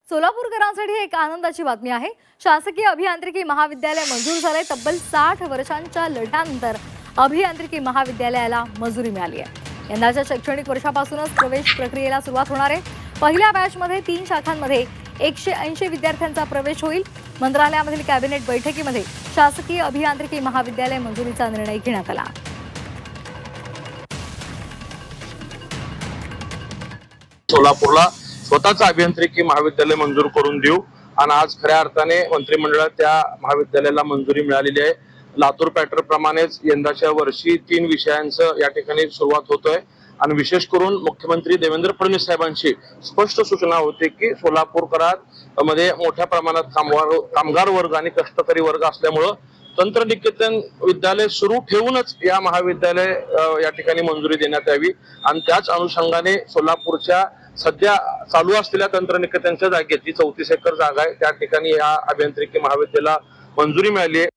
सोलापूरकरांसाठी एक आनंदाची बातमी आहे। शासकीय अभियांत्रिकी महाविद्यालय मंजूर झाले। तब्बल 60 वर्षांच्या लढ्यानंतर अभियांत्रिकी महाविद्यालयाला मंजुरी मिळाली आहे। यंदाच्या शैक्षणिक वर्षापासूनच प्रवेश प्रक्रियेला सुरुवात होणार आहे। पहिल्या बॅचमध्ये 3 शाखांमध्ये 180 विद्यार्थ्यांचा प्रवेश होईल। मंत्रालयामधील कॅबिनेट बैठकीमध्ये शासकीय अभियांत्रिकी महाविद्यालय मंजुरीचा निर्णय घेण्यात आला। सोलापूरला स्वतःचं अभियांत्रिकी महाविद्यालय मंजूर करून देऊ आणि आज खऱ्या अर्थाने मंत्रिमंडळात त्या महाविद्यालयाला मंजुरी मिळालेली आहे। लातूर पॅटर्न प्रमाणेच यंदाच्या वर्षी 3 विषयांचं या ठिकाणी सुरुवात होतोय आणि विशेष करून मुख्यमंत्री देवेंद्र फडणवीस साहेबांची स्पष्ट सूचना होती की सोलापूरकरात मध्ये मोठ्या प्रमाणात कामगार वर्ग आणि कष्टकरी वर्ग असल्यामुळं तंत्रनिकेतन विद्यालय सुरू ठेवूनच या महाविद्यालय या ठिकाणी मंजुरी देण्यात यावी आणि त्याच अनुषंगाने सोलापूरच्या सध्या चालू असलेल्या तंत्रनिकेतनच्या जागेत जी 34 एकर जागा आहे त्या ठिकाणी या अभियांत्रिकी महाविद्यालयाला मंजुरी मिळाली आहे।